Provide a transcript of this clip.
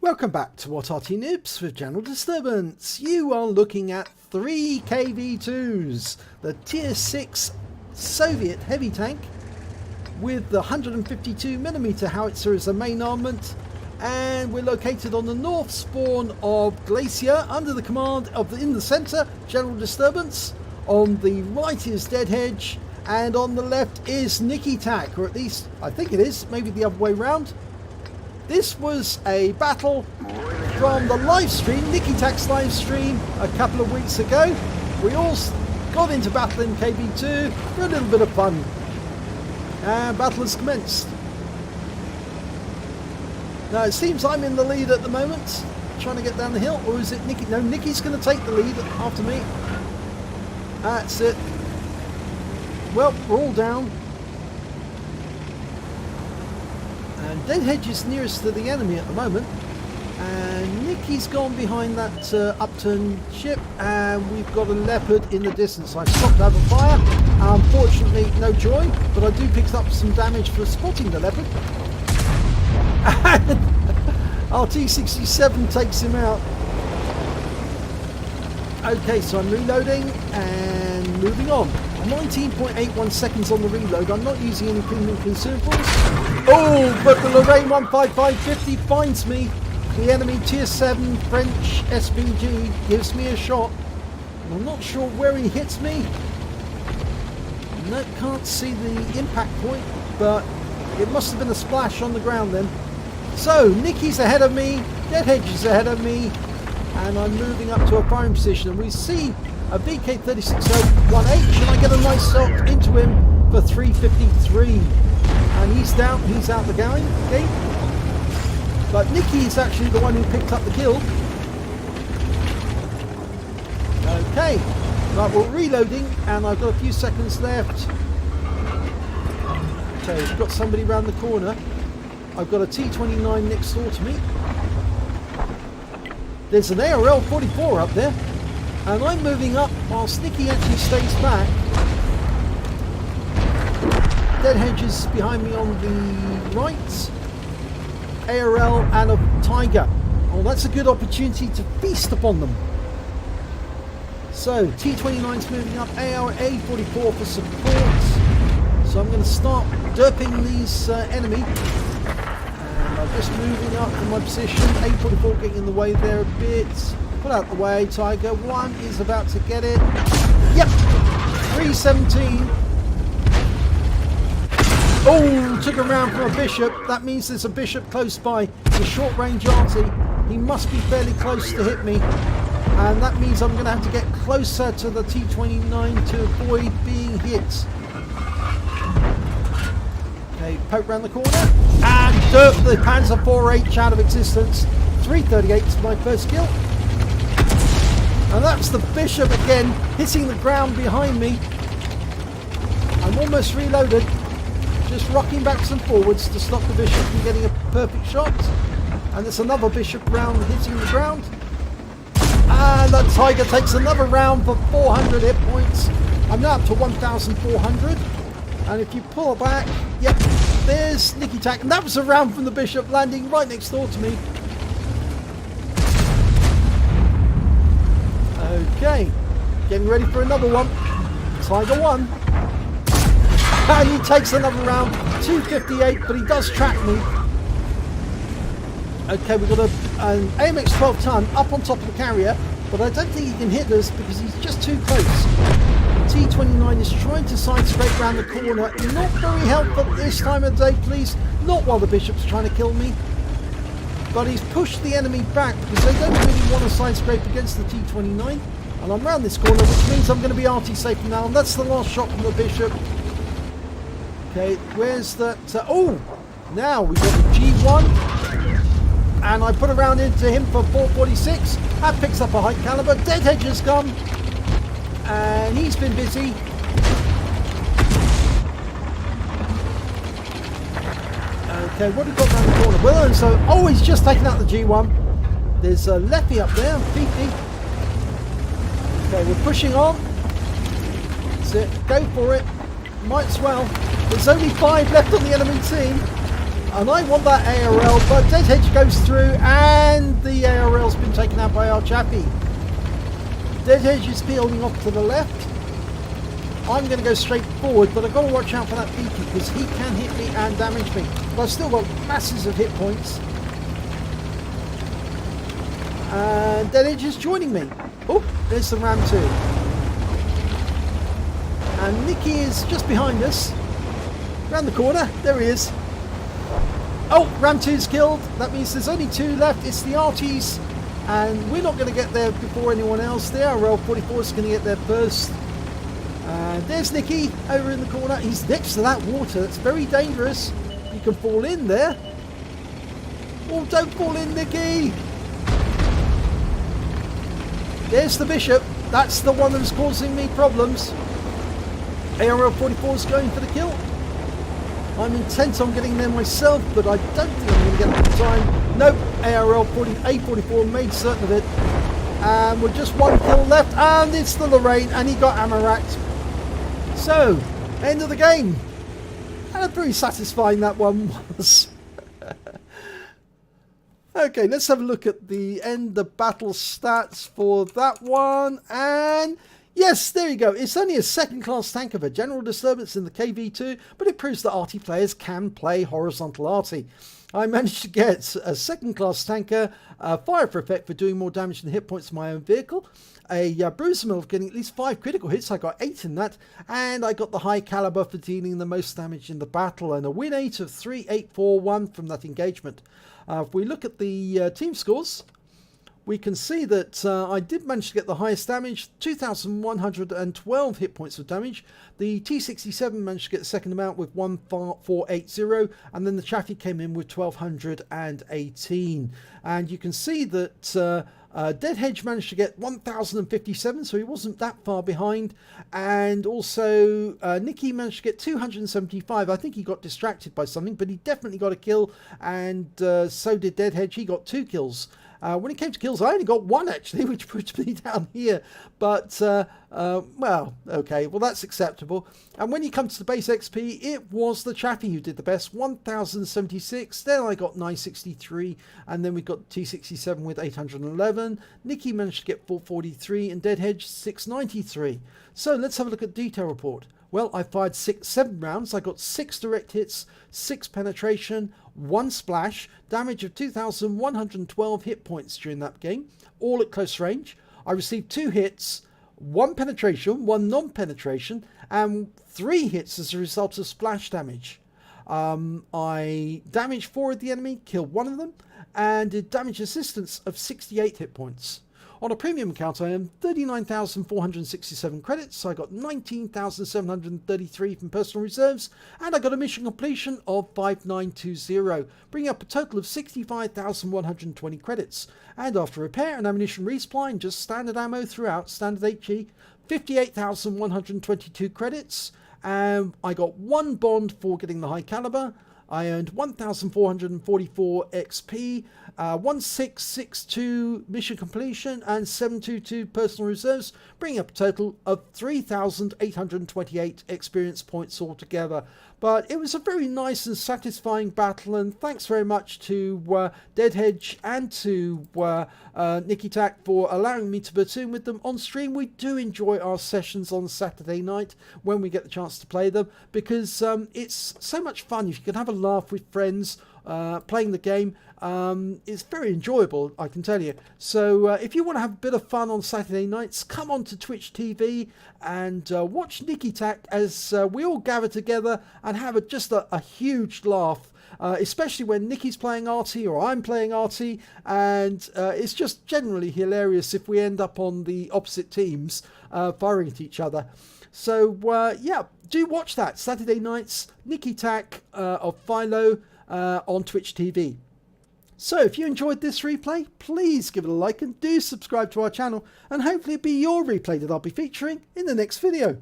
Welcome back to What Arty Noobs with General Disturbance. You are looking at 3 KV-2s, the Tier 6 Soviet heavy tank with the 152mm howitzer as the main armament, and we're located on the north spawn of Glacier under the command of in the centre, General Disturbance. On the right is Deadhedge, and on the left is Nikitaq, or at least I think it is, maybe the other way round. This was a battle from the live stream, Nikitaq's live stream a couple of weeks ago. We all got into battle in KV-2 for a little bit of fun. And battle has commenced. Now it seems I'm in the lead at the moment, trying to get down the hill, or is it Nikki? No, Nikki's going to take the lead after me. That's it. Well, we're all down. And Deadhedge is nearest to the enemy at the moment, and Nikki's gone behind that upturned ship, and we've got a leopard in the distance. I've stopped over fire. Unfortunately, no joy, but I do pick up some damage for spotting the leopard. And RT-67 takes him out. Okay, so I'm reloading and moving on. 19.81 seconds on the reload. I'm not using any premium consumables. Oh, but the Lorraine 15550 finds me. The enemy Tier 7 French SVG gives me a shot. And I'm not sure where he hits me. No, can't see the impact point, but it must have been a splash on the ground then. So, Nikki's ahead of me, Deadhedge is ahead of me, and I'm moving up to a firing position. And we see a VK-3601H, and I get a nice shot into him for 353. And he's down, he's out the game. But Nikki is actually the one who picked up the kill. Okay, right, we're reloading, and I've got a few seconds left. Okay, we've got somebody around the corner. I've got a T-29 next door to me. There's an ARL-44 up there. And I'm moving up whilst Nikki actually stays back. Deadhedge is behind me on the right. ARL and a Tiger. Oh, that's a good opportunity to feast upon them. So, T-29's moving up, AR-A44 for support. So I'm going to start derping these enemy. And I'm just moving up from my position. A44 getting in the way there a bit. Put out the way, Tiger. One is about to get it. Yep! 317. Oh, took him round from a bishop. That means there's a bishop close by. The short range Arty. He must be fairly close to hit me. And that means I'm going to have to get closer to the T-29 to avoid being hit. Okay, poke round the corner. And derp the Panzer IV-H out of existence. 338 is my first kill. And that's the bishop again, hitting the ground behind me. I'm almost reloaded. Just rocking backs and forwards to stop the bishop from getting a perfect shot. And there's another bishop round hitting the ground. And the Tiger takes another round for 400 hit points. I'm now up to 1,400. And if you pull back, yep, there's Nikitaq. And that was a round from the bishop landing right next door to me. Okay, getting ready for another one. Tiger 1. And he takes another round, 258, but he does track me. Okay, we've got an AMX 12 ton up on top of the carrier, but I don't think he can hit us because he's just too close. T-29 is trying to side scrape around the corner. Not very helpful this time of day, please. Not while the bishop's trying to kill me. But he's pushed the enemy back because they don't really want to side scrape against the T-29. And I'm round this corner, which means I'm going to be Arty safe now. And that's the last shot from the bishop. Okay, where's that? Oh, now we've got the G1. And I put a round into him for 446. That picks up a High Calibre. Deadhedge has come. And he's been busy. Okay, what have we got around the corner? Well, so, oh, he's just taken out the G1. There's a Leffy up there, Fifi. Okay, we're pushing on. That's it, go for it. Might as well. There's only 5 left on the enemy team. And I want that ARL, but Deadhedge goes through and the ARL's been taken out by our chappie. Deadhedge is peeling off to the left. I'm going to go straight forward, but I've got to watch out for that beaky because he can hit me and damage me. But I've still got masses of hit points. And Deadhedge is joining me. Oh, there's the Ram 2. And Nikki is just behind us. Round the corner. There he is. Oh, Ram 2's killed. That means there's only 2 left. It's the Artys. And we're not going to get there before anyone else. The RL44 is going to get there first. There's Nicky over in the corner. He's next to that water. That's very dangerous. You can fall in there. Oh, don't fall in, Nicky. There's the Bishop. That's the one that's causing me problems. ARL44 is going for the kill. I'm intent on getting there myself, but I don't think I'm going to get there in time. Nope, A44 made certain of it. And we're just 1 kill left, and it's the Lorraine, and he got ammo racked. So, end of the game. And very satisfying that one was. Okay, let's have a look at the end of battle stats for that one. And yes, there you go. It's only a second-class tank of a general disturbance in the KV-2, but it proves that Arty players can play horizontal Arty. I managed to get a second-class tanker, fire for effect for doing more damage than hit points to my own vehicle, a bruiser mill of getting at least 5 critical hits. I got 8 in that, and I got the high caliber for dealing the most damage in the battle, and a win 8 of 3-8-4-1 from that engagement. If we look at the team scores, we can see that I did manage to get the highest damage, 2,112 hit points of damage. The T67 managed to get the second amount with 1,480, and then the Chaffee came in with 1,218. And you can see that Deadhedge managed to get 1,057, so he wasn't that far behind. And also Nicky managed to get 275. I think he got distracted by something, but he definitely got a kill, and so did Deadhedge. He got 2 kills. When it came to kills, I only got 1 actually, which puts me down here. But, well, okay, well that's acceptable. And when you come to the base XP, it was the Chaffee who did the best, 1,076. Then I got 963, and then we got T67 with 811. Nicky managed to get 443, and Deadhedge 693. So let's have a look at the detail report. Well, I fired 7 rounds. I got 6 direct hits, 6 penetration, 1 splash, damage of 2,112 hit points during that game, all at close range. I received 2 hits, 1 penetration, 1 non-penetration, and 3 hits as a result of splash damage. I damaged 4 of the enemy, killed 1 of them, and did damage assistance of 68 hit points. On a premium account, I earned 39,467 credits, so I got 19,733 from personal reserves, and I got a mission completion of 5920, bringing up a total of 65,120 credits. And after repair and ammunition resupply and just standard ammo throughout, standard HE, 58,122 credits, and I got 1 bond for getting the high caliber. I earned 1,444 XP, 1662 mission completion, and 722 personal reserves, bringing up a total of 3,828 experience points altogether. But it was a very nice and satisfying battle, and thanks very much to Deadhedge and to Nikitaq for allowing me to platoon with them on stream. We do enjoy our sessions on Saturday night when we get the chance to play them, because it's so much fun. If you can have a laugh with friends playing the game, it's very enjoyable, I can tell you. So if you want to have a bit of fun on Saturday nights, come on to Twitch TV and watch Nikitaq as we all gather together and have just a huge laugh, especially when Nicky's playing Arty or I'm playing Arty, and it's just generally hilarious if we end up on the opposite teams firing at each other. So yeah, do watch that Saturday nights, Nikitaq of FILO on Twitch TV. So if you enjoyed this replay, please give it a like and do subscribe to our channel, and hopefully it'll be your replay that I'll be featuring in the next video.